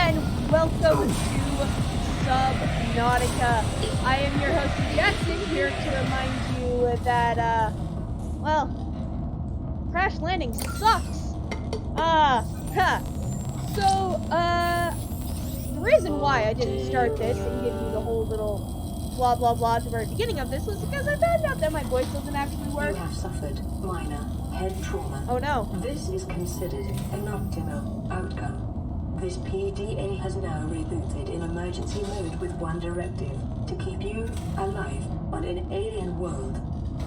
and welcome to Subnautica. I am your host, Jackson, here to remind you that, well, crash landing sucks. So, the reason why I didn't start this and give you the whole little blah blah blah at the very beginning of this was because I found out that my voice doesn't actually work. You have suffered minor head trauma. Oh no. This is considered an optimal outcome. This PDA has now rebooted in emergency mode with one directive: to keep you alive on an alien world.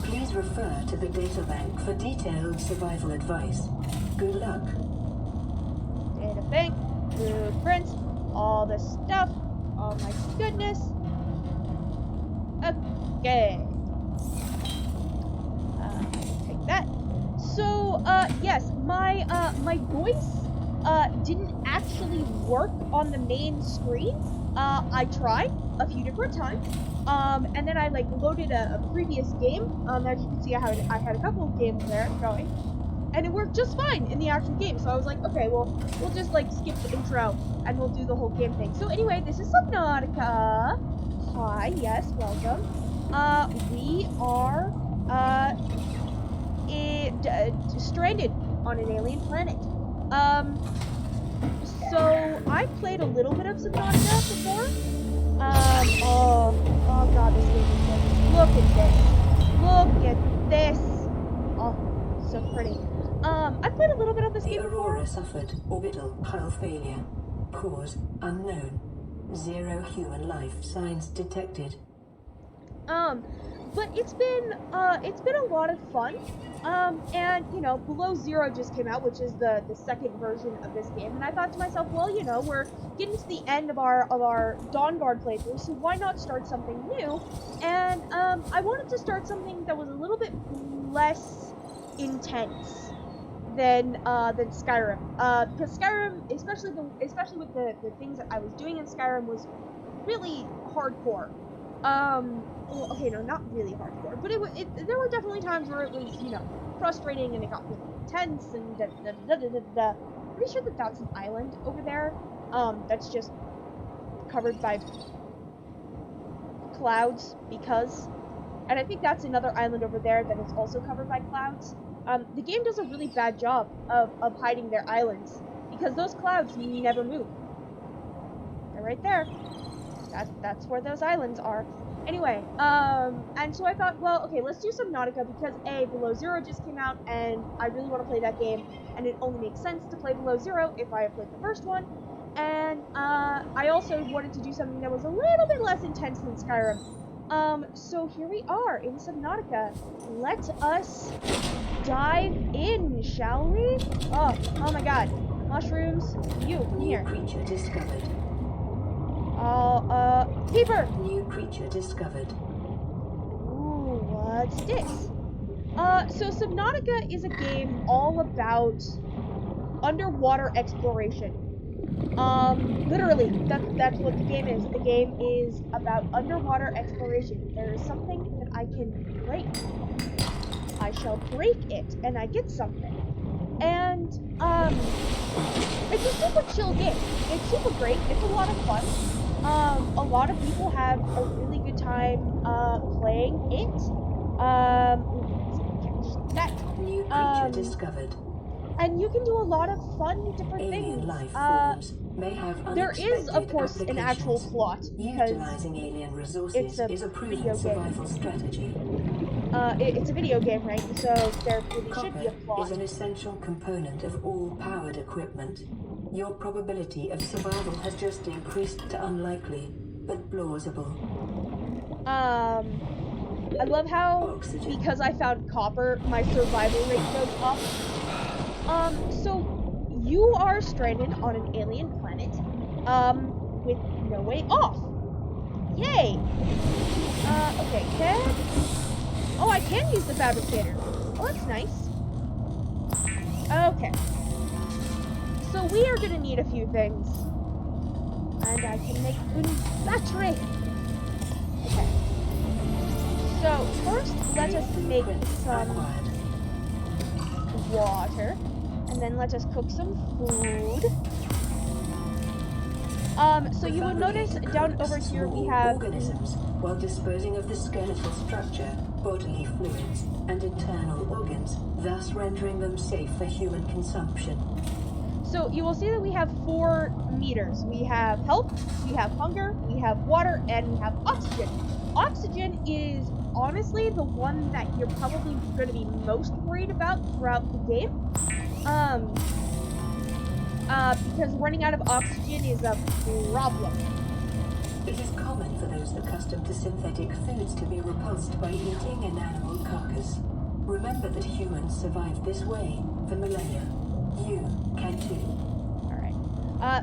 Please refer to the databank for detailed survival advice. Good luck. Data bank, blueprints, all the stuff. Oh my goodness. Okay. Take that. So, yes, my voice, didn't actually work on the main screen. I tried a few different times. And then I, loaded a previous game. As you can see, I had a couple of games there going. And it worked just fine in the actual game. So I was like, okay, well, we'll just, skip the intro, and we'll do the whole game thing. So anyway, this is Subnautica. Hi, yes, welcome. We are, stranded on an alien planet. So I played a little bit of Subnautica before. Oh god, this game is good. Look at this. Oh, so pretty. I played a little bit of this game before. Aurora suffered orbital hull failure. Cause unknown. 0 human life signs detected. But it's been a lot of fun. And, Below Zero just came out, which is the second version of this game, and I thought to myself, well, we're getting to the end of our Dawn Guard playthrough, so why not start something new? And, I wanted to start something that was a little bit less intense than Skyrim. Because Skyrim, especially with the things that I was doing in Skyrim, was really hardcore. Well, okay, no, not really hardcore, but there were definitely times where it was, frustrating and it got really intense and Pretty sure that that's an island over there, that's just covered by clouds and I think that's another island over there that is also covered by clouds. The game does a really bad job of hiding their islands because those clouds never move. They're right there. That's where those islands are. Anyway, and so I thought, well, okay, let's do Subnautica because A, Below Zero just came out, and I really want to play that game, and it only makes sense to play Below Zero if I have played the first one, and I also wanted to do something that was a little bit less intense than Skyrim. So here we are in Subnautica. Let us dive in, shall we? Oh my god. Mushrooms, you, come here. Creature discovered. Keeper! New creature discovered. Ooh, what's this? So Subnautica is a game all about underwater exploration. Literally, that's what the game is. The game is about underwater exploration. There is something that I can break. I shall break it, and I get something. And, it's a super chill game. It's super great. It's a lot of fun. A lot of people have a really good time, playing it. Let's catch that. New creature discovered. And you can do a lot of fun different Alien things. life forms may have There is, of course, an actual plot, because utilizing alien resources is a proven survival strategy. It's a video game, right? So there really should be a Copper plot. is an essential component of all powered equipment. Your probability of survival has just increased to unlikely, but plausible. I love how, Oxygen. because I found copper, my survival rate goes up. So you are stranded on an alien planet, with no way off. Yay! Okay, oh, I can use the fabricator. Oh, that's nice. Okay. So we are gonna need a few things. And I can make a battery. Okay. So, first, let us make some water. And then let us cook some food. So The you will family notice down coats over here we small have organisms while disposing of the skeletal structure, bodily fluids, and internal organs, thus rendering them safe for human consumption. So you will see that we have 4 meters. We have health, we have hunger, we have water, and we have oxygen. Oxygen is honestly the one that you're probably going to be most worried about throughout the game. Because running out of oxygen is a problem. It is common for those accustomed to synthetic foods to be repulsed by eating an animal carcass. Remember that humans survived this way for millennia. You can too. Alright.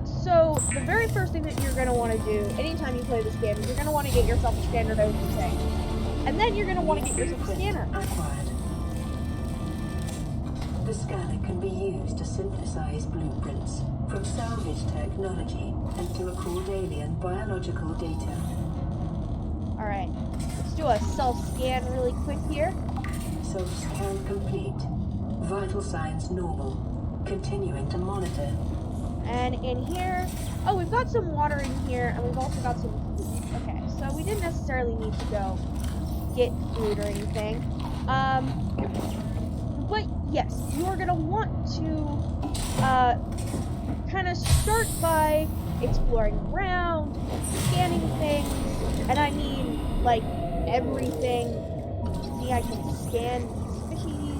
So the very first thing that you're going to want to do anytime you play this game is you're going to want to get yourself a standard ocean tank. And then you're going to want to get yourself a scanner. Acquired. The scanner can be used to synthesize blueprints from salvage technology and to record alien biological data. Alright, let's do a self-scan really quick here. Self-scan complete. Vital signs normal. Continuing to monitor. And in here, oh, we've got some water in here, and we've also got some food. Okay, so we didn't necessarily need to go get food or anything. But yes, you are gonna want to kind of start by exploring around, scanning things, and I mean like everything. See, I can scan fishies.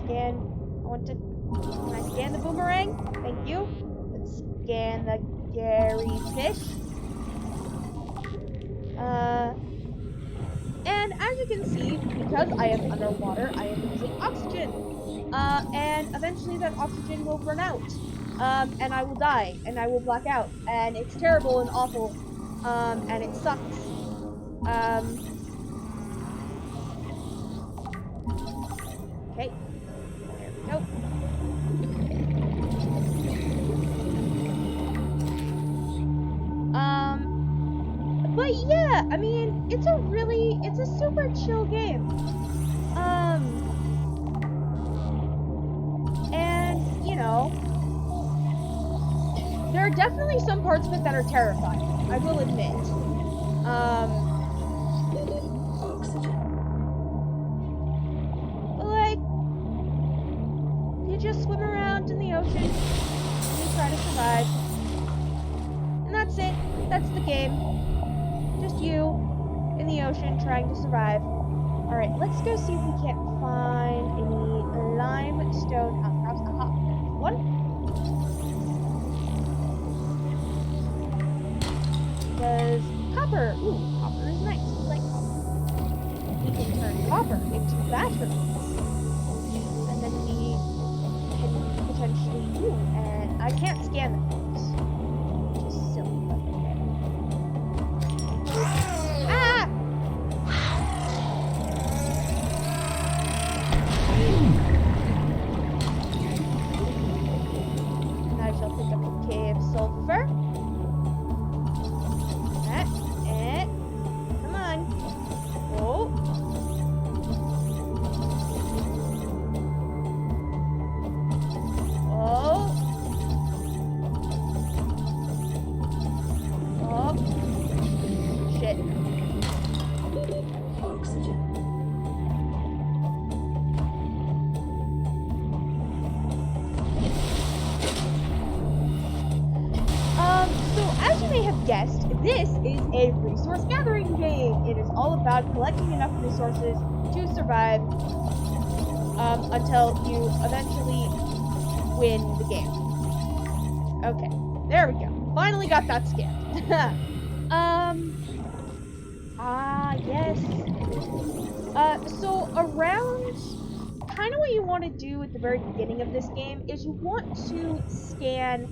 Scan. I want to. Can I scan the boomerang? Thank you. Let's scan the Gary fish. And as you can see, because I am underwater, I am losing oxygen. And eventually that oxygen will run out. And I will die, and I will black out. And it's terrible and awful. And it sucks. Okay. There we go. But yeah, I mean, it's a super chill game. And, you know, there are definitely some parts of it that are terrifying, I will admit. But like, you just swim around in the ocean, and you try to survive. And that's it. That's the game. Just you in the ocean trying to survive. Alright, let's go see if we can't find any limestone outcrops. Aha, one. Does copper. Ooh, copper is nice. Like, we can turn copper into batteries. And then we can potentially. Ooh, and I can't scan the things. Which is silly, but okay. Ah! And I shall pick up a cave sulfur. And come on. Oh. Oh. Oh. Shit. Oxygen. So as you may have guessed, this is a resource gathering game. It is all about collecting enough resources to survive until you eventually win the game. Okay, there we go. Finally got that scanned. Yes. So around, kind of what you want to do at the very beginning of this game is you want to scan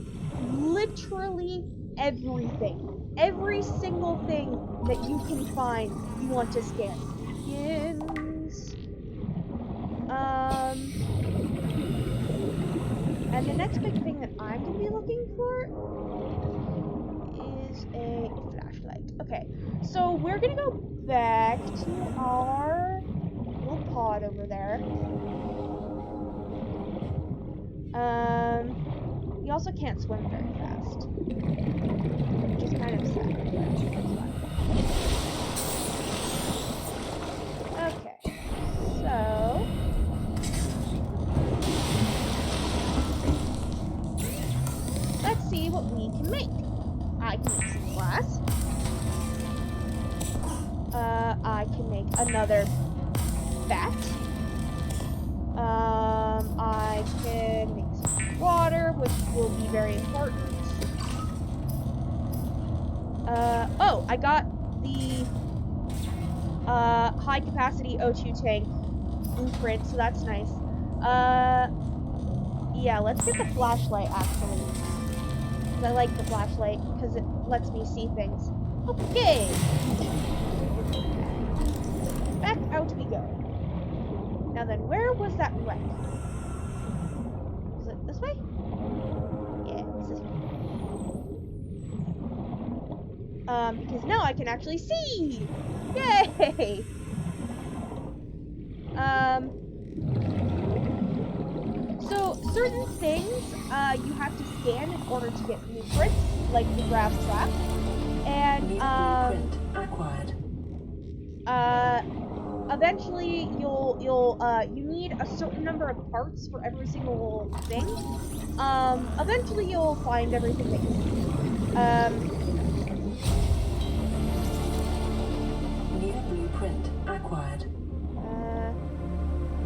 literally everything. Every single thing that you can find, you want to scan. Skins. And the next big thing that I'm going to be looking for is a flashlight. Okay, so we're going to go back to our little pod over there. We also can't swim very fast, which is kind of sad, but it's fine. Okay, so let's see what we can make. I can make some glass. I can make another bat. I can make some water, which will be very important. Oh, I got the high capacity O2 tank blueprint, so that's nice. Yeah, let's get the flashlight actually. 'Cause I like the flashlight because it lets me see things. Okay. Back out we go. Now then, where was that wreck? Was it this way? Yeah, it's this way. Because now I can actually see! Yay! So certain things, you have to scan in order to get blueprints, like the grass trap. And, eventually you need a certain number of parts for every single thing. Eventually you'll find everything that you need. New blueprint acquired.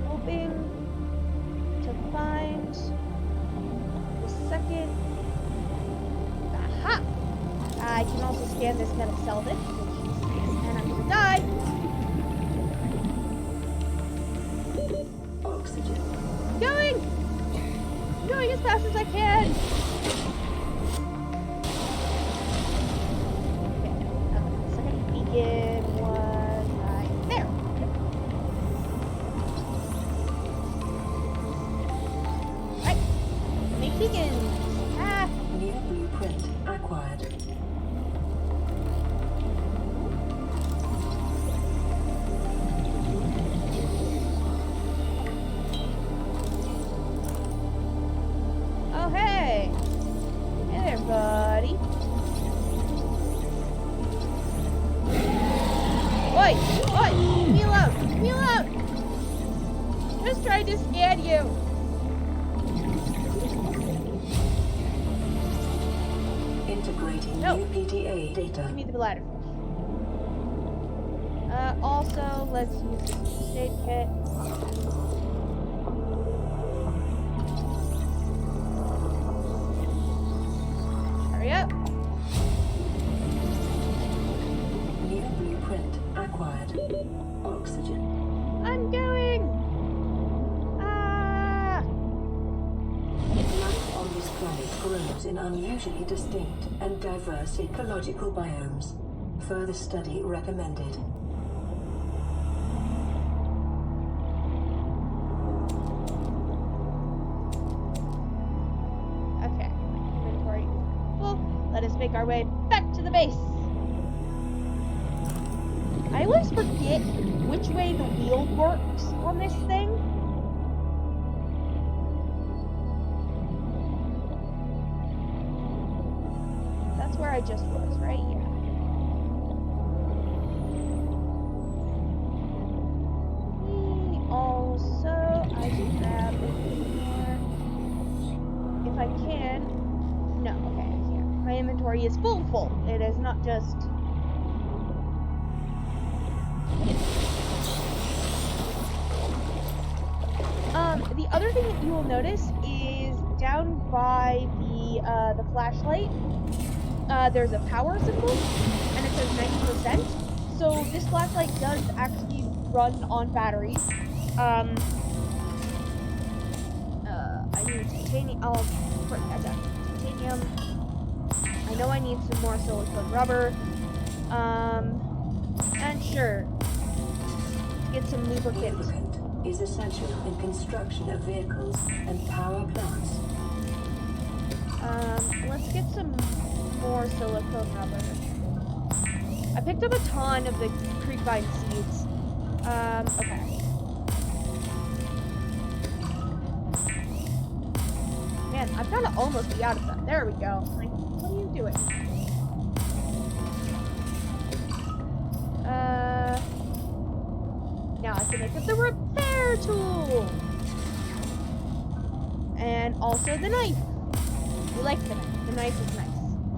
Hoping to find the second. Aha! I can also scan this metal salvage, which is nice, and I'm gonna die. Oxygen. Going as fast as I can. Okay, the second beacon was right there. Right, make beacons. Ah. New blueprint acquired. Oh, hey! Hey there, buddy. Oi! Oi! Leave me alone! Leave me alone! Just trying to scan you! Integrating No. new PDA data. Give me the bladder. Also, let's use this first aid kit. Hurry up. New blueprint acquired. Oxygen. I'm going! Ah! Life on this planet grows in unusually distinct and diverse ecological biomes. Further study recommended. Okay, my inventory is full. Let us make our way back to the base. I always forget which way the wheel works on this thing. That's where I just was, right? Yeah. Also, I should grab a bit more. If I can. No, okay, I can't. My inventory is full. It is not just. The other thing that you will notice is down by the flashlight, there's a power symbol, and it says 90%. So this flashlight does actually run on batteries. I need titanium. I'll break that down. Titanium. I know I need some more silicone rubber. And sure, get some lubricant. Lubricant is essential in construction of vehicles and power plants. Let's get some more silicone rubber. I picked up a ton of the creepvine seeds. Okay. man, I've got to almost be out of that. There we go. Like, what are you doing? Now I can make up the repair tool! And also the knife. You like the knife. The knife is nice.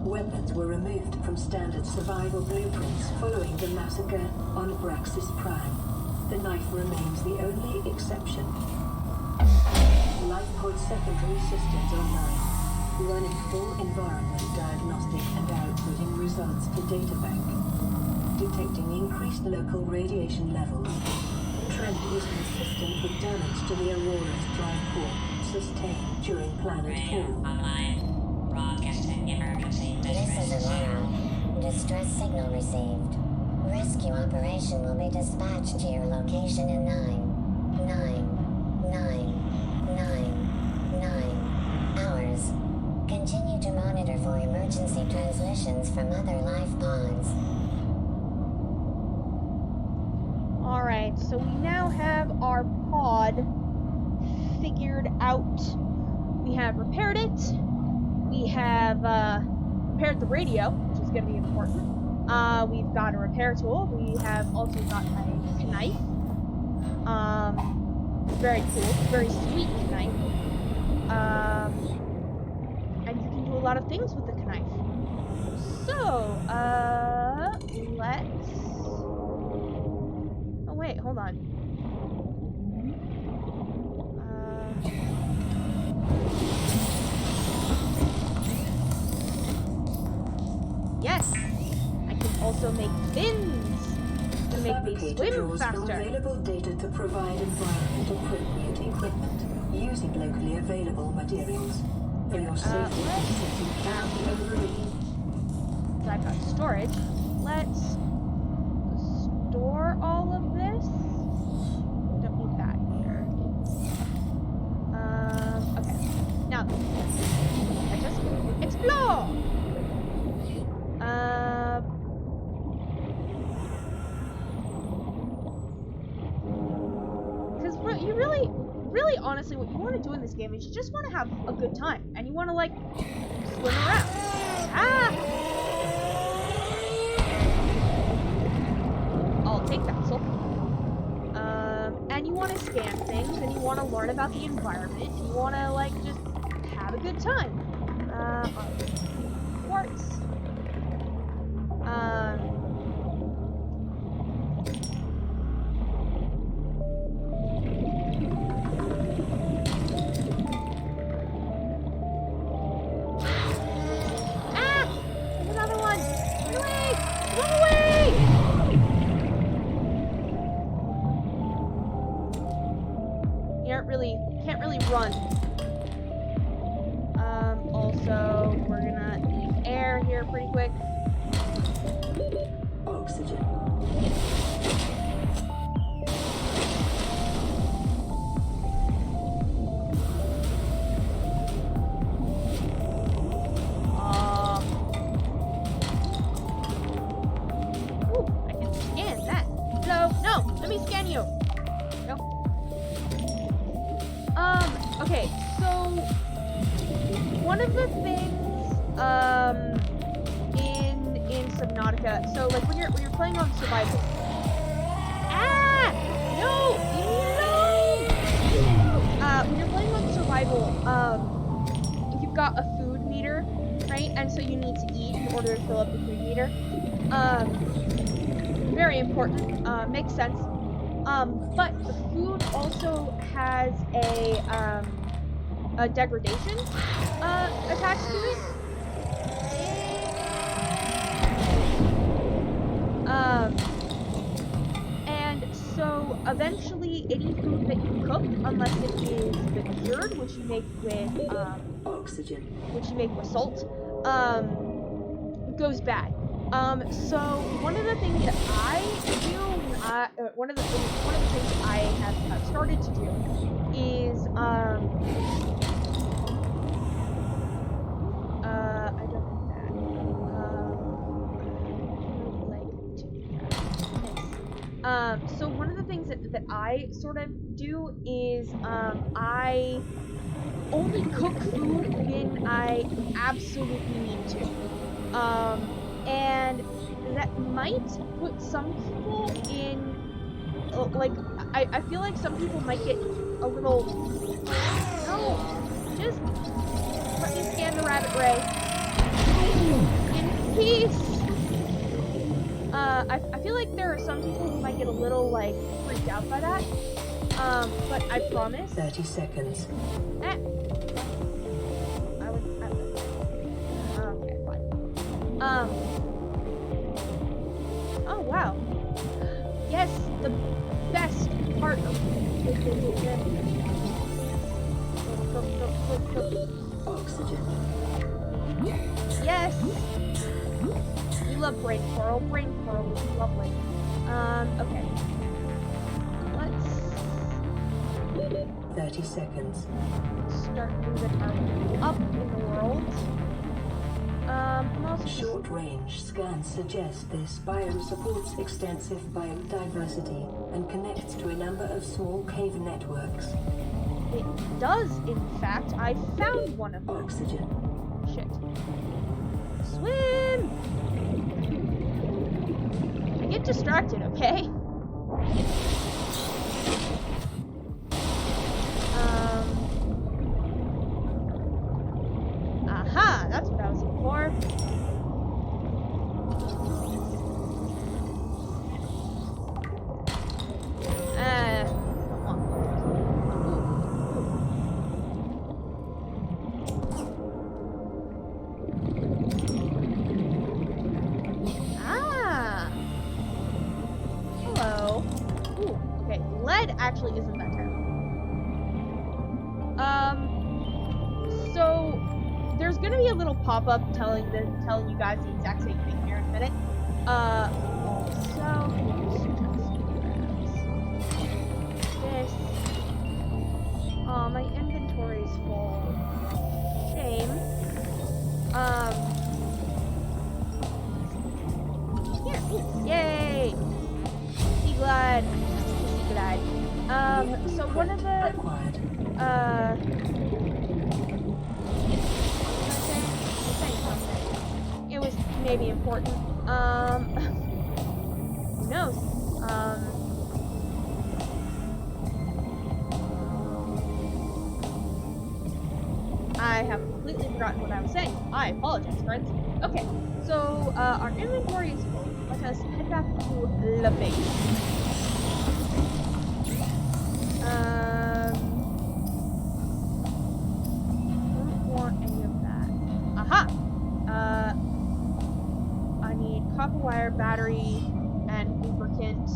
Weapons were removed from standard survival blueprints following the massacre on Braxis Prime. The knife remains the only exception. Lifepod secondary systems online. Running full environment diagnostic and outputting results to databank. Detecting increased local radiation levels. Trend is consistent with damage to the Aurora's drive core sustained during planet fall. Online. Broadcasting emergency This is Aurora. Distress signal received. Rescue operation will be dispatched to your location in 9 hours. Continue to monitor for emergency transmissions from other life pods. Alright, so we now have our pod figured out. We have repaired it. We have repaired the radio, which is going to be important. We've got a repair tool. We have also got a knife. Very cool. Very sweet knife. And you can do a lot of things with the knife. So, let's... Oh, wait, hold on. Yes! I can also make fins to make me swim faster. Available data to provide environment-appropriate equipment using locally available materials. For your safety, setting cannot be overridden. So I've got storage. Let's store all of this. Don't need that here. Okay. Now, let us explore. Because you really honestly, what you want to do in this game is you just want to have a good time. And you want to, like, swim around. Ah! I'll take that, so. And you want to scan things, and you want to learn about the environment, and you want to, like, just have a good time. Quartz. There's another one! Run away! Run away! Can't really run. Also, we're gonna need air here pretty quick. Oxygen. Ooh, I can scan that. No, let me scan you. No. Okay, so one of the things, in Subnautica, so like when you're playing on survival. No, leave me alone. When you're playing on survival, you've got a food meter, right? And so you need to eat in order to fill up the food meter. Very important. Makes sense. But the food also has a degradation attached to it. And so eventually any food that you cook, unless it is cured, which you make with Oxygen. which you make with salt, goes bad. So one of the things that I do, one of the things I have started to do is I don't want that. I would like to do that. So one of the things that I sort of do is I only cook food when I absolutely need to. And that might put some people in, like, I feel like some people might get a little, no, just let me scan the rabbit ray. In peace! I feel like there are some people who might get a little, like, freaked out by that. But I promise. 30 seconds. I would. Okay, fine. Oh, wow. Yes, the best part of Oxygen. Yes! We love brain coral. Brain coral is lovely. Okay. Let's 30 seconds. start moving our way up in the world. I'm also just- Short-range scans suggest this biome supports extensive biodiversity and connects to a number of small cave networks. It does, in fact. I found one of them. Oxygen. Shit. Swim! Get distracted, okay? Aha! That's what I was looking for. Come on. Hello. Ooh, okay. Lead actually isn't that terrible. So there's gonna be a little pop-up telling you guys the exact same thing here in a minute. Also, this. Oh, my inventory's full. Shame. Here. Yay! Sea glide. Sea glide. So one of the, Acquired. saying something. It was maybe important. Who knows? I have completely forgotten what I was saying. I apologize, friends. Okay, so our inventory is full. Let us head back to the base. Don't want any of that. Aha! I need copper wire, battery, and lubricant.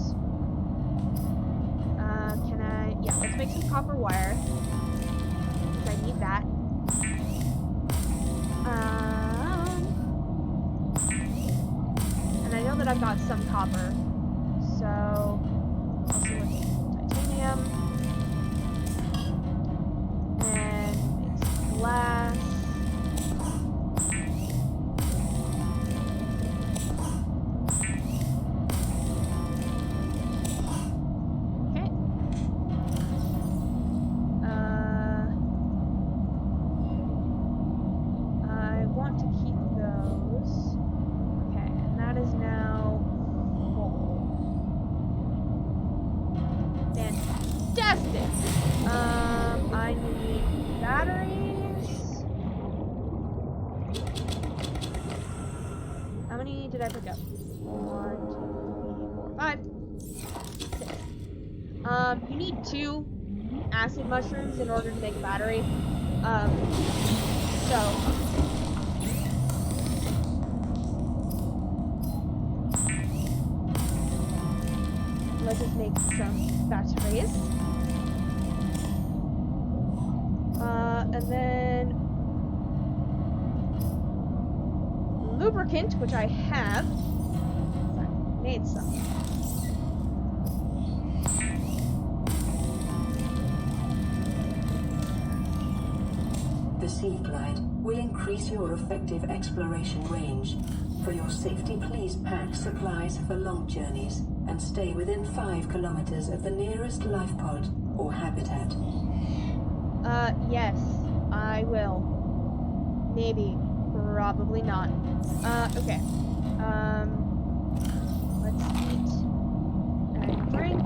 Can I? Yeah, let's make some copper wire. I need that. And I know that I've got some copper, so also let's titanium and make some glass. Okay. I want to keep those. Okay, and that is now full. Fantastic! I need batteries. How many did I pick up? 1, 2, 3, 4, 5, 6. You need 2 acid mushrooms in order to make a battery. So let's just make some batteries. And then lubricant, which I have. I made some. The Sea Glide will increase your effective exploration range. For your safety, please pack supplies for long journeys and stay within 5 kilometers of the nearest life pod or habitat. Yes. I will. Maybe. Probably not. Okay. Let's eat and drink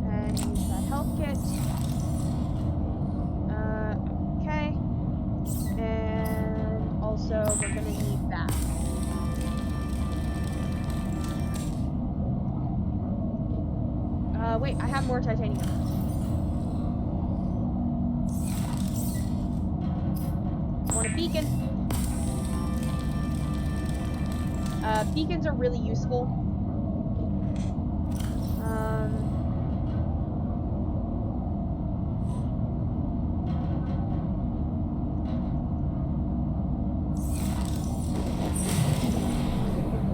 and use that health kit. Okay. And also we're gonna need that. Wait, I have more titanium. I want a beacon. Beacons are really useful.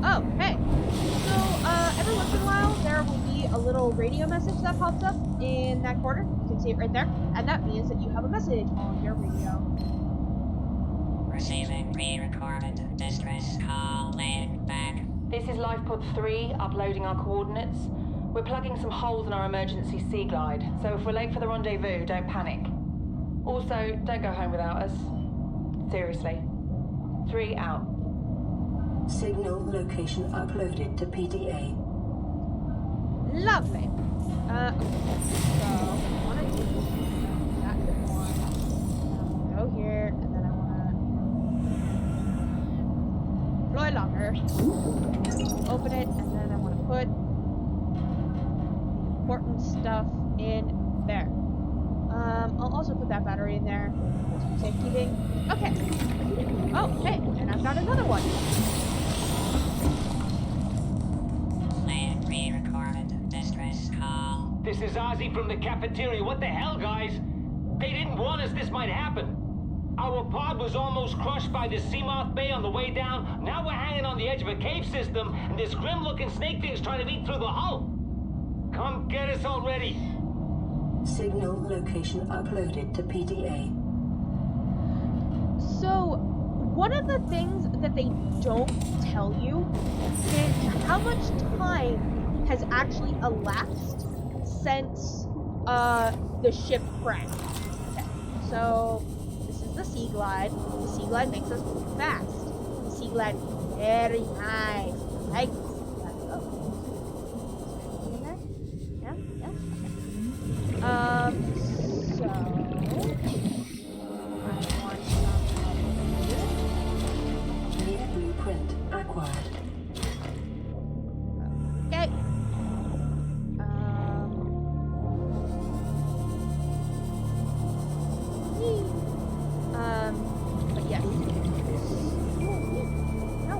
Oh, hey. So, every once in a while, there will be a little radio message that pops up in that corner. You can see it right there. And that means that you have a message on your radio. Receiving pre-recorded distress call. Laying back. This is Lifepod 3, uploading our coordinates. We're plugging some holes in our emergency sea glide, so if we're late for the rendezvous, don't panic. Also, don't go home without us. Seriously. 3 out. Signal location uploaded to PDA. Lovely. So, I want to do that one. Go here, and then I want to fly longer. Open it, and then I want to put important stuff in there. I'll also put that battery in there. Safekeeping. Okay. Oh, hey, and I've got another one. Laying pre-recorded distress call. This is Ozzy from the cafeteria. What the hell, guys? They didn't warn us this might happen. Our pod was almost crushed by this Seamoth Bay on the way down. Now we're hanging on the edge of a cave system, and this grim-looking snake thing's trying to eat through the hull. Come get us already. Signal location uploaded to PDA. So, one of the things that they don't tell you is how much time has actually elapsed since the ship crashed. Okay, so this is the Sea Glide. The Sea Glide makes us move fast. The Sea Glide is very nice. I like the Sea Glide. Oh. In there? Yeah? Yeah? Okay. So I want some New blueprint acquired. okay. But yes. No.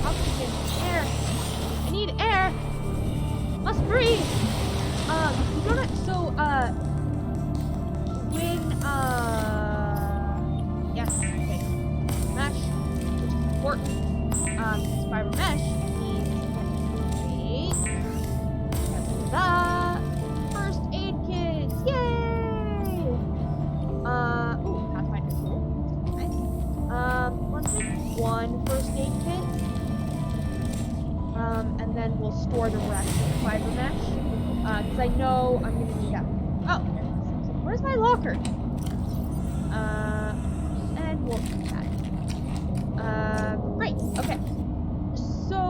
Oxygen. Air. I need air. Must breathe. You don't so, when, yes, okay. Mesh, which is important. Fiber mesh means the first aid kits. Yay! Ooh, Pathfinder tool. Nice. Let's make one first aid kit. And then we'll store the rest in the fiber mesh. Because I know I'm gonna need that. Oh, there it is. Where's my locker? And we'll put that. Great. Okay. So,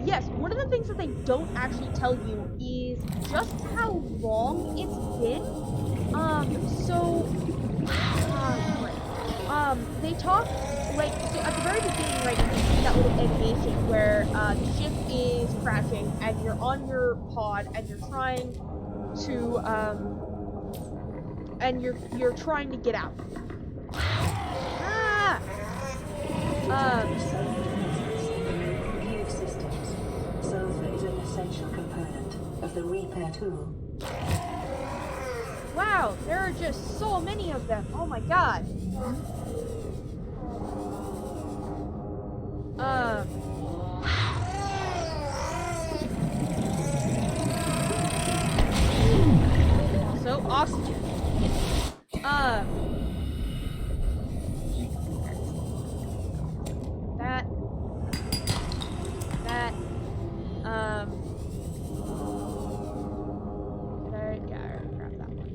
yes, one of the things that they don't actually tell you is just how long it's been. They talk, like, so at the very beginning, right, you see that little animation where the ship is crashing and you're on your pod and you're trying to, and you're trying to get out. Ah! Cave systems. Sulfur is an essential component of the repair tool. Wow, there are just so many of them. Oh my god. Also, oxygen. That. Yeah, I already grabbed that one.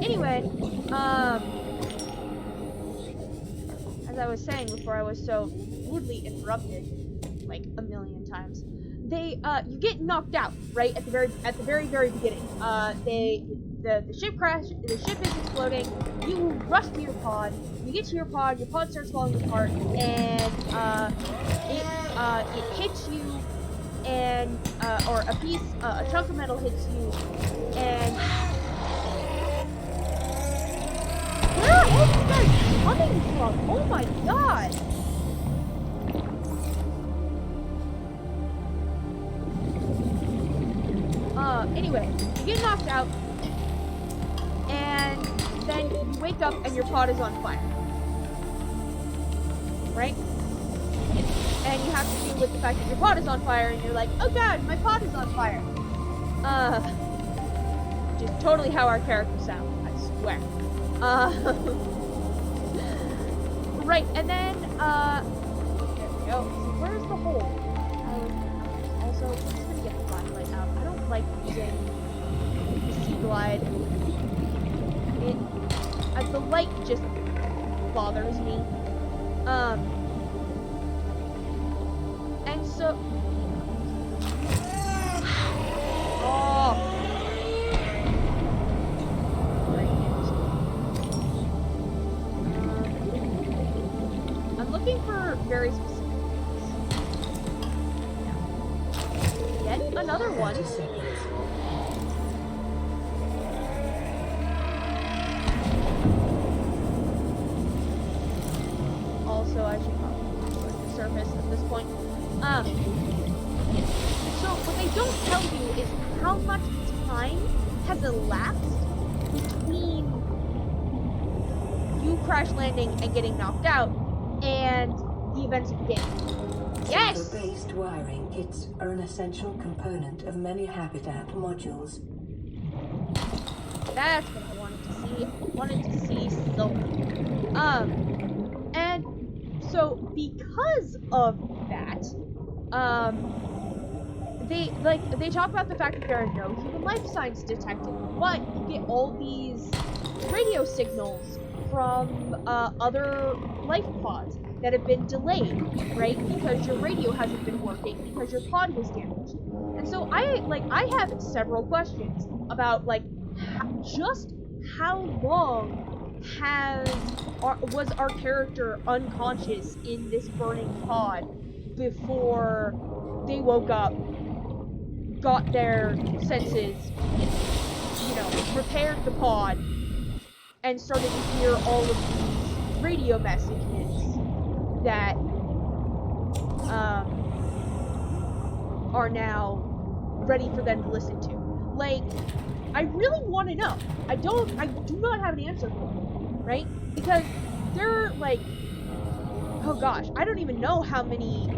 Anyway, as I was saying before I was so rudely interrupted, like a million times, you get knocked out, right, at the very beginning. The ship crashed, the ship is exploding, you rush to your pod, you get to your pod starts falling apart, and, it hits you, and, or a chunk of metal hits you, and... Where are all these guys coming from? Oh my god! Anyway, you get knocked out, and then you wake up and your pod is on fire. Right? And you have to deal with the fact that your pod is on fire, and you're like, oh god, my pod is on fire! Which is totally how our characters sound, I swear. Right, and then, there we go. So where's the hole? Also, I'm just gonna get the flashlight out. I don't like using the sea glide. The light just bothers me. And so... Oh! Looking for very specific things. Yeah. Yet another one. Also, I should probably go to the surface at this point. So what they don't tell you is how much time has elapsed between you crash landing and getting knocked out and the events of the game. Yes! Server-based wiring kits are an essential component of many habitat modules. That's what I wanted to see. I wanted to see silver. And so because of that, they talk about the fact that there are no human life signs detected, but you get all these radio signals from other life pods that have been delayed, right? Because your radio hasn't been working because your pod was damaged. And so I have several questions about just how long was our character unconscious in this burning pod before they woke up, got their senses, repaired the pod, and started to hear all of these radio messages that are now ready for them to listen to. I really want to know. I do not have an answer for it, right? Because they're oh gosh, I don't even know how many,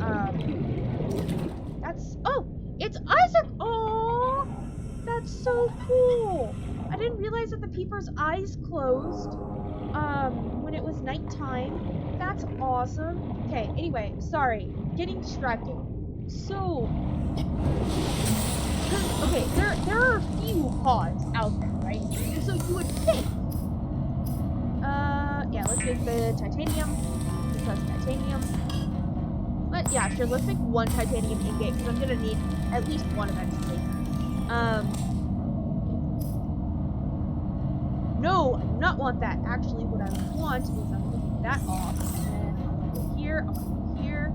it's Isaac! Oh, that's so cool! I didn't realize that the peeper's eyes closed, when it was nighttime. That's awesome. Okay, anyway, sorry, getting distracted. So, okay, there are a few pods out there, right? And so you would think, yeah, let's make the titanium, because titanium. But yeah, sure, let's make one titanium ingot, because I'm gonna need at least one eventually. No, I do not want that. Actually, what I want is I'm taking that off, and I'm gonna go here, I'm gonna go here.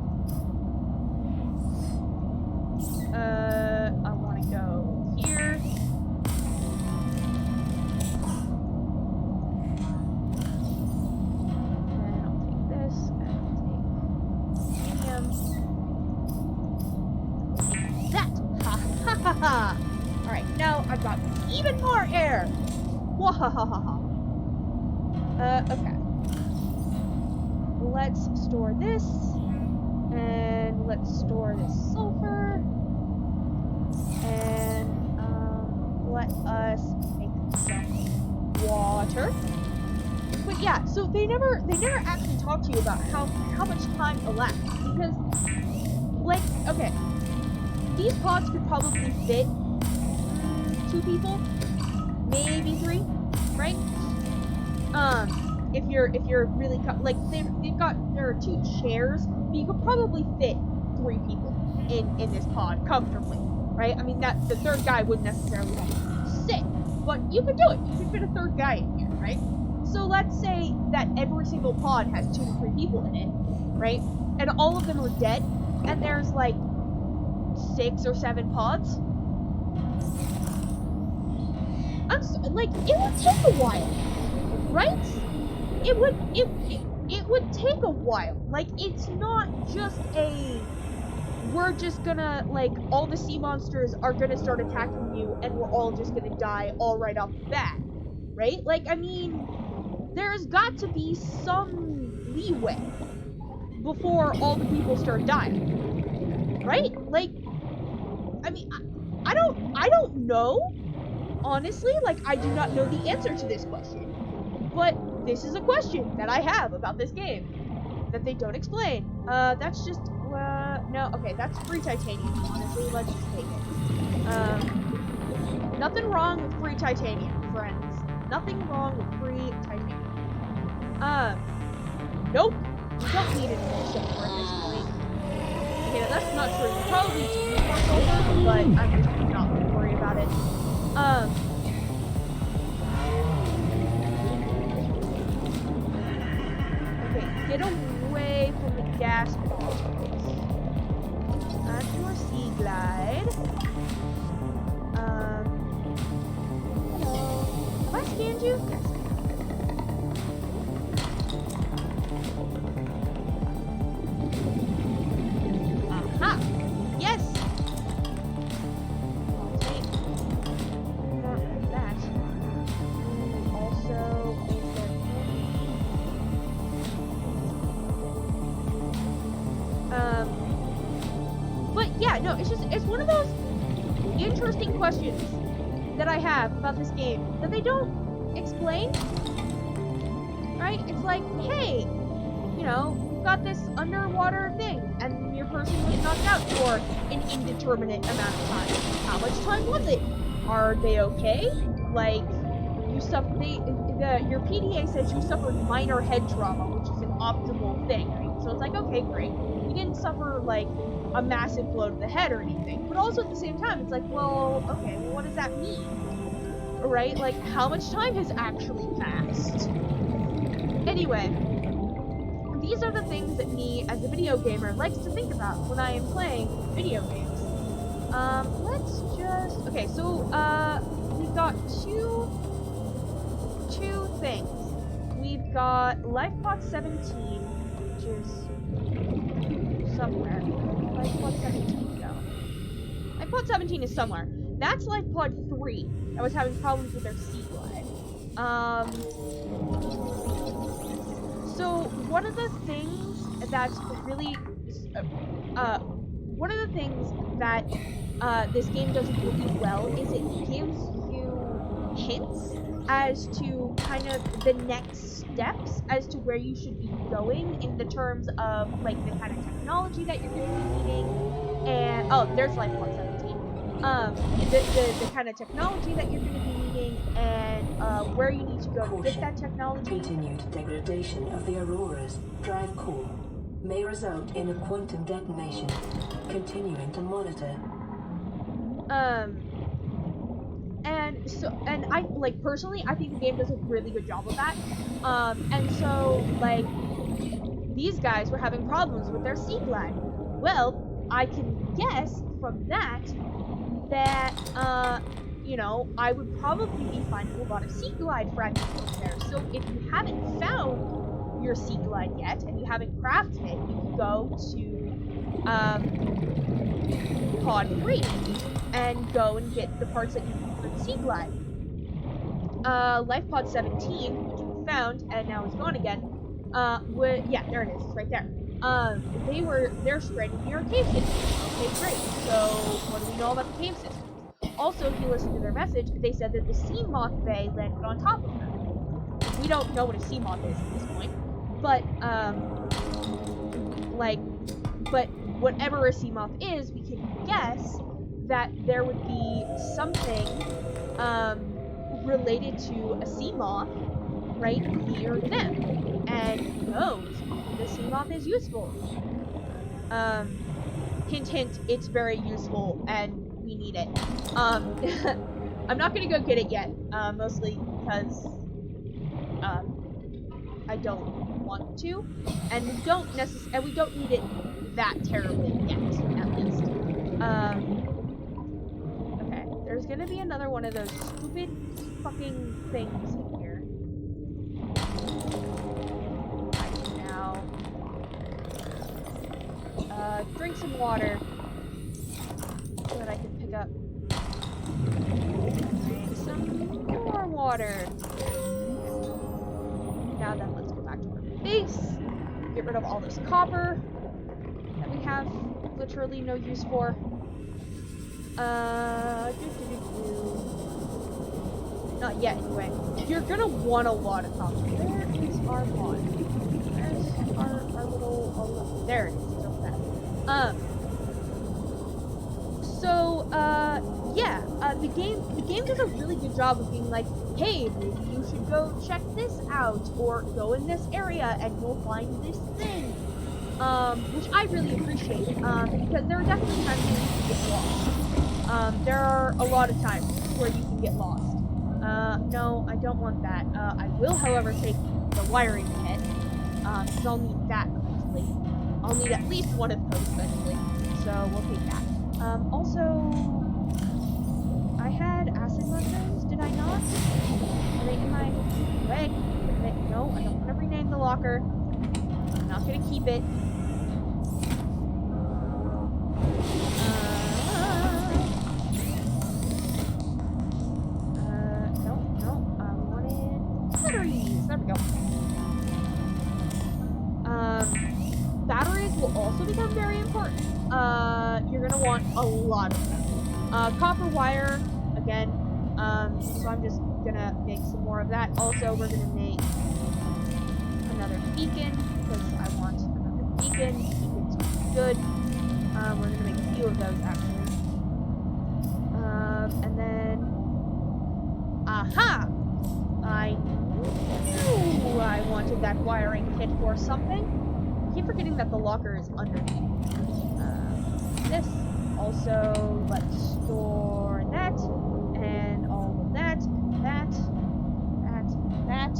I want to go here. And I'll take this, and I'll take that. Ha ha ha ha! Alright, now I've got even more air! Wahahaha. Okay. Let's store this. And let's store this sulfur. And, let us make some water. But yeah, so they never actually talk to you about how much time elapsed. Because, okay. these pods could probably fit 2 people, maybe 3, right? If you're really like there are 2 chairs, but you could probably fit 3 people in this pod comfortably, right? I mean that the third guy wouldn't necessarily have to sit, but you could do it. You could fit a third guy in here, right? So let's say that every single pod has 2 to 3 people in it, right? And all of them are dead, and there's like 6 or 7 pods. Like it would take a while, right? It would take a while. Like it's not just we're just gonna, like, all the sea monsters are gonna start attacking you and we're all just gonna die all right off the bat, right? Like, I mean, there's got to be some leeway before all the people start dying, right? Like, I mean, I don't know, honestly. Like, I do not know the answer to this question, but this is a question that I have about this game that they don't explain. That's just, no, okay, that's free titanium, honestly, let's just take it. Nothing wrong with free titanium, friends. Nothing wrong with free titanium. Nope, you don't need any more silver at this point. Okay, now that's not true, you probably do need more silver, but I'm just not gonna worry about it. Okay, get away from the gas balls. Onto our sea glide. Hello. Have I scanned you? Yes. Aha! Yes! I'll take more of that. Also, but yeah, no, it's one of those interesting questions that I have about this game that they don't explain, right? It's like, hey, you know, we've got this underwater thing, and your person was knocked out for an indeterminate amount of time. How much time was it? Are they okay? Like, you your PDA says you suffered minor head trauma, which is an optimal thing, right? So it's like, okay, great. You didn't suffer, like, a massive blow to the head or anything. But also at the same time, it's like, well, okay, well, what does that mean? Right? Like, how much time has actually passed? Anyway, these are the things that me, as a video gamer, likes to think about when I am playing video games. Let's just... Okay, so, we've got two things. We've got LifePod 17, which is somewhere. LifePod 17 go. LifePod 17 is somewhere. That's LifePod 3 that was having problems with their sea glide. So one of the things that's really, one of the things that this game does really well is it gives you hints as to kind of the next steps as to where you should be going in the terms of, like, the kind of technology that you're going to be needing, and, oh, there's LifePod 17. The kind of technology that you're going to be needing, and where you need to go to get that technology. Continued degradation of the Aurora's drive core may result in a quantum detonation. Continuing to monitor. And I, like, personally, I think the game does a really good job of that. And so, like, these guys were having problems with their sea glide. Well, I can guess from that, you know, I would probably be finding a lot of sea glide fragments over there. So if you haven't found your sea glide yet, and you haven't crafted it, you can go to, Pod 3, and go and get the parts that you need for the sea glide. LifePod 17, which we found, and now it's gone again, yeah, there it is, it's right there. They're stranded near a cave system. Okay, great. So, what do we know about the cave systems? Also, if you listen to their message, they said that the sea moth bay landed on top of her. We don't know what a sea moth is at this point, but, but whatever a sea moth is, we can guess that there would be something related to a sea moth right near them. And who knows, the sea moth is useful. Hint, hint, it's very useful, and we need it. I'm not gonna go get it yet, mostly because, I don't want to, and we don't need it that terribly yet, at least. Okay, there's gonna be another one of those stupid fucking things in here. Now, drink some water so that I can pick up some more water. Now then, let's go back to our base, get rid of all this copper that we have literally no use for. Not yet, anyway. You're gonna want a lot of copper. Where is our mod? Where's our little... there it is. It's over there. Yeah. The game does a really good job of being like, hey, maybe you should go check this out, or go in this area and you'll find this thing. Which I really appreciate, because there are definitely times when you can get lost. There are a lot of times where you can get lost. No, I don't want that. I will, however, take the wiring kit, because I'll need that eventually. I'll need at least one of those eventually, so we'll take that. Also, I had acid mushrooms, did I not? Are they in my... wait, no, I don't want to rename the locker. I'm not gonna keep it. No, I wanted batteries. There we go. Batteries will also become very important. You're gonna want a lot of them. Copper wire, again. So I'm just gonna make some more of that. Also, we're gonna make another beacon, because I want another beacon. Beacons are good. We're gonna make a few of those, actually. And then... aha! I knew I wanted that wiring kit for something. I keep forgetting that the locker is underneath. This. Also, let's store that, and all of that, and that, and that.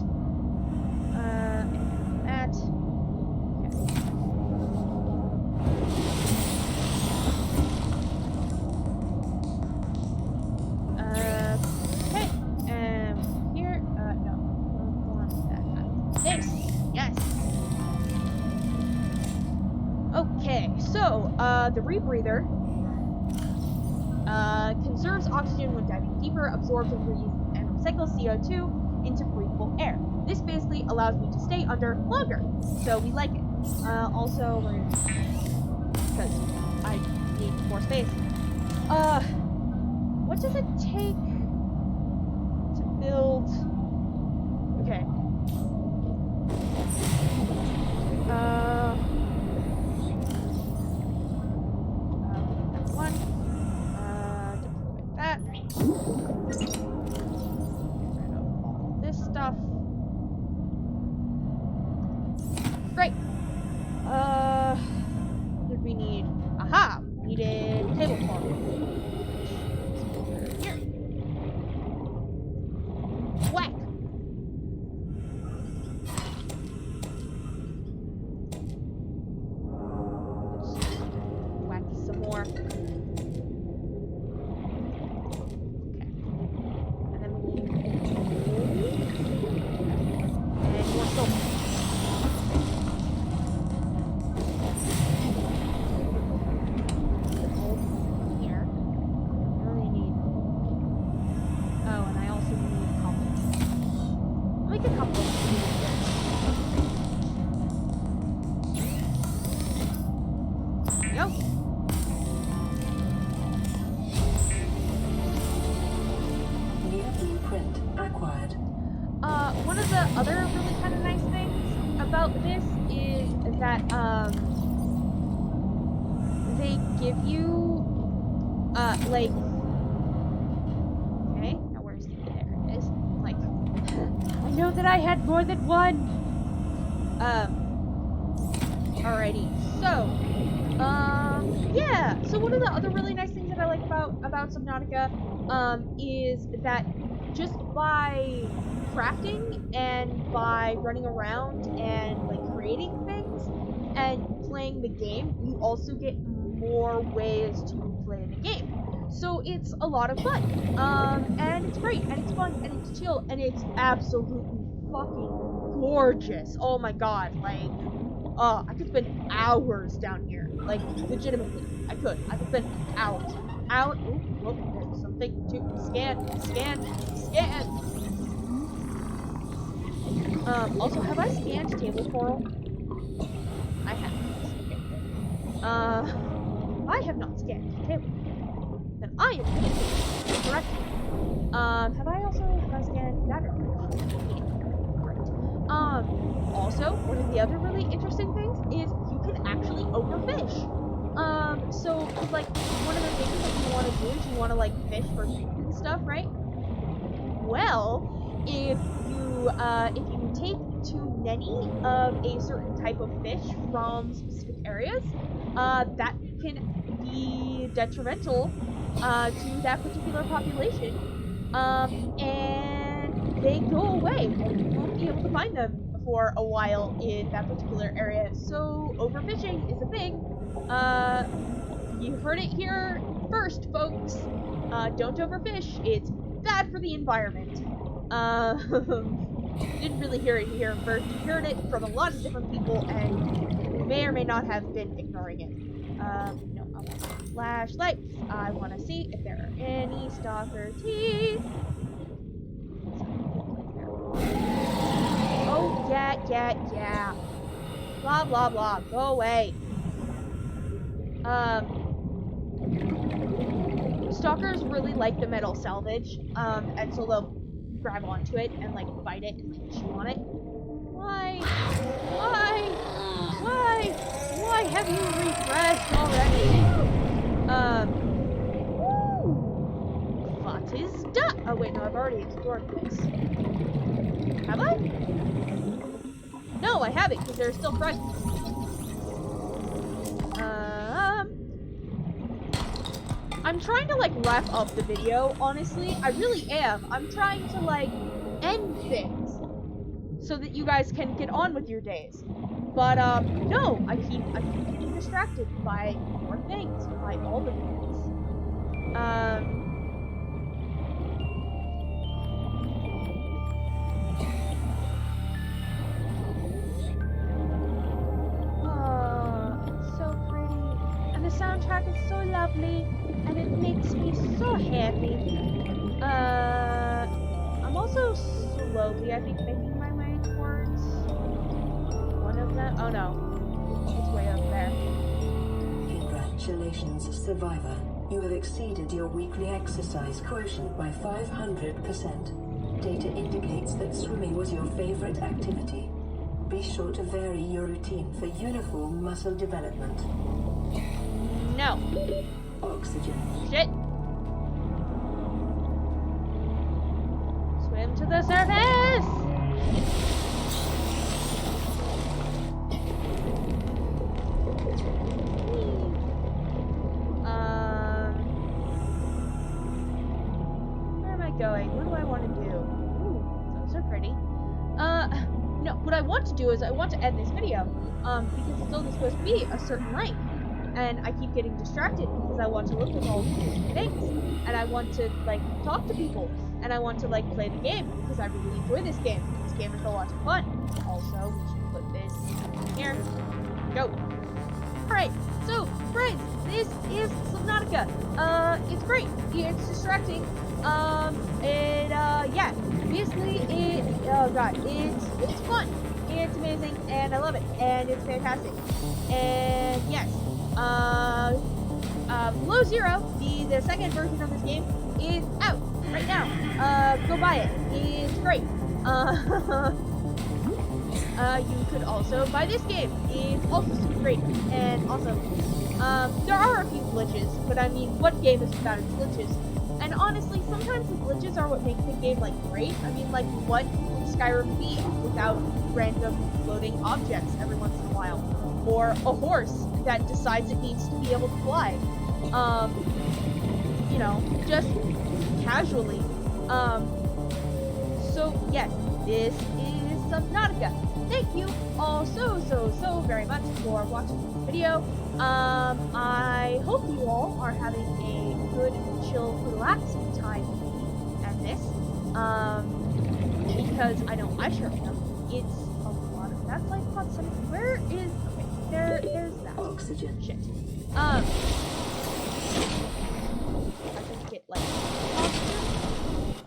Okay, and here, no, don't want that. This, yes. Okay, so, the rebreather conserves oxygen when diving deeper, absorbs and recycles CO2 into breathable air. This basically allows me to stay under longer, so we like it. Also, because I need more space. What does it take to build? Okay. One. Deploy that. Get rid of all this stuff. Great. What did we need? Aha! We needed tabletop. Here. Whack! Let's whack some more. Okay. And then we need... and more silver. Here. I really need... oh, and I also need copper. I'll make a couple of these here. There we go. New blueprint acquired. One of the other really kind of nice things about this is that, they give you Like, okay, now where's the, there it is. Like, I know that I had more than one. Alrighty, so, yeah, so one of the other really nice things that I like about Subnautica, is that just by crafting and by running around and, like, creating things and playing the game, you also get more ways to play the game. So it's a lot of fun, and it's great, and it's fun, and it's chill, and it's absolutely fucking gorgeous. Oh my god, like, I could spend hours down here. Like, legitimately, I could spend hours. Ooh, whoa, there's something to scan. Also, have I scanned table coral? I have. I have not scanned table coral. Then I am correct. Have I scanned that? Also, one of the other really interesting things is you can actually overfish. So, like, one of the things that you want to do is you want to, like, fish for food and stuff, right? Well, if you take too many of a certain type of fish from specific areas, that can be detrimental to that particular population, and they go away, and you won't be able to find them for a while in that particular area. So overfishing is a thing. You heard it here first, folks. Don't overfish. It's bad for the environment. You didn't really hear it here first. You heard it from a lot of different people, and you may or may not have been ignoring it. No, I want flashlights. I want to see if there are any stalker teeth. Oh, yeah. Blah, blah, blah. Go away. Stalkers really like the metal salvage, and so they'll grab onto it and, like, bite it and, like, chew on it. Why have you refreshed already? What is that? Oh, wait, no, I've already explored this. Have I? No, I haven't, because they're still present. I'm trying to, like, wrap up the video, honestly. I really am. I'm trying to, like, end things so that you guys can get on with your days. But, no, I keep getting distracted by more things, by all the things. It's so pretty. And the soundtrack is so lovely. And it makes me so happy. I'm also slowly, I think, making my way towards one of them. Oh no, it's way up there. Congratulations, survivor. You have exceeded your weekly exercise quotient by 500%. Data indicates that swimming was your favorite activity. Be sure to vary your routine for uniform muscle development. No. Oxygen. Shit. Swim to the surface! Where am I going? What do I want to do? Ooh, those are pretty. No, what I want to do is I want to end this video, because it's only supposed to be a certain length. And I keep getting distracted because I want to look at all these things, and I want to, like, talk to people, and I want to, like, play the game because I really enjoy this game. This game is a lot of fun. Also, we should put this here. Go. Alright, so, friends, this is Subnautica. It's great. It's distracting. Yeah, basically, oh god, it's fun. It's amazing, and I love it, and it's fantastic. And yes, Below Zero, the second version of this game, is out right now. Go buy it. It's great. You could also buy this game. It's also super great and awesome. There are a few glitches, but I mean, what game is without its glitches? And honestly, sometimes the glitches are what make the game, like, great. I mean, like, what would Skyrim be without random floating objects every once in a while? Or a horse that decides it needs to be able to fly. You know, just casually. So, yes, this is Subnautica. Thank you all so very much for watching this video. I hope you all are having a good, chill, relaxing time and this. Because I know I sure am. It's a lot of that's like constant. Where is okay, there's that. Oxygen. Shit. I can get like oxygen.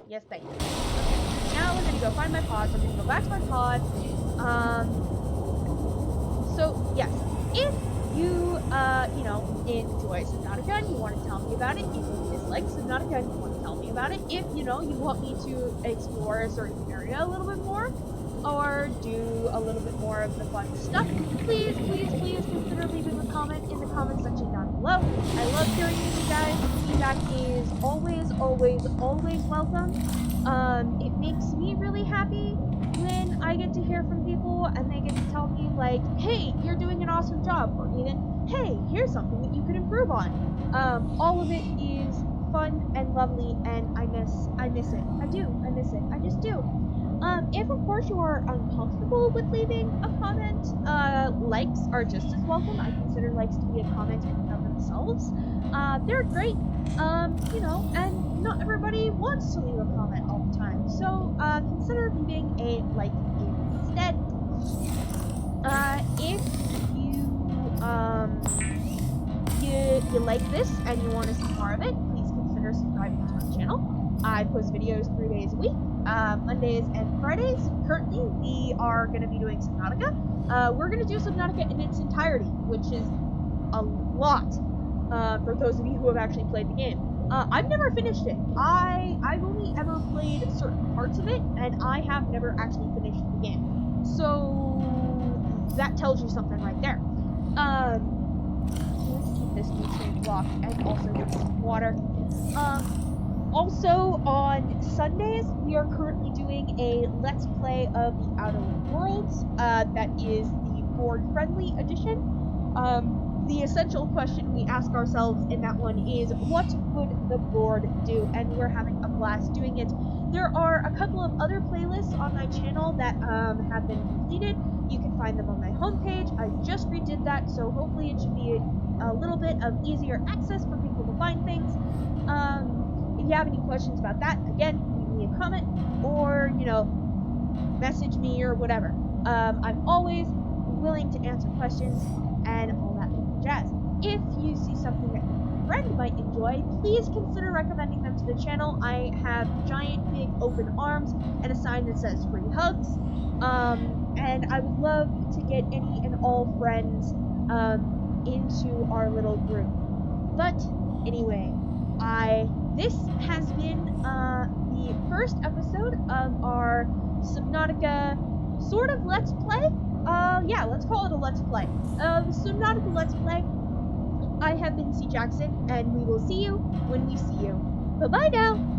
Yes, thank you. Okay. Now we're gonna go find my pod. We're gonna go back to my pod. So yes, if you you know, enjoy Subnautica and you want to tell me about it, if you dislike Subnautica and you want to tell me about it, if you know you want me to explore a certain area a little bit more, or do a little bit more of the fun stuff, please consider leaving a comment in the comment section down below. I love hearing from you guys. Feedback is always welcome. It makes me really happy when I get to hear from people and they get to tell me, like, hey, you're doing an awesome job, or even, hey, here's something that you could improve on. All of it is fun and lovely, and I miss it. I miss it. I just do. If of course you are uncomfortable with leaving a comment, likes are just as welcome. I consider likes to be a comment in and of themselves. They're great, you know, and not everybody wants to leave a comment all the time. So, consider leaving a like instead. If you like this and you want to see more of it, please consider subscribing to my channel. I post videos 3 days a week, Mondays and Fridays. Currently, we are going to be doing Subnautica. We're going to do Subnautica in its entirety, which is a lot, for those of you who have actually played the game. I've never finished it. I've only ever played certain parts of it, and I have never actually finished the game. So, that tells you something right there. Let's keep this nutrient block and also get some water. Also, on Sundays, we are currently doing a Let's Play of the Outer Worlds. That is the board-friendly edition. The essential question we ask ourselves in that one is, what would the board do? And we're having a blast doing it. There are a couple of other playlists on my channel that have been completed. You can find them on my homepage. I just redid that, so hopefully it should be a little bit of easier access for people to find things. If you have any questions about that, again, leave me a comment, or, you know, message me or whatever. I'm always willing to answer questions and all that jazz. If you see something that your friend might enjoy, please consider recommending them to the channel. I have giant, big, open arms and a sign that says free hugs. And I would love to get any and all friends into our little group. But anyway, this has been the first episode of our Subnautica sort of Let's Play. Yeah, let's call it a Let's Play. Subnautica Let's Play. I have been C. Jackson, and we will see you when we see you. Bye-bye now!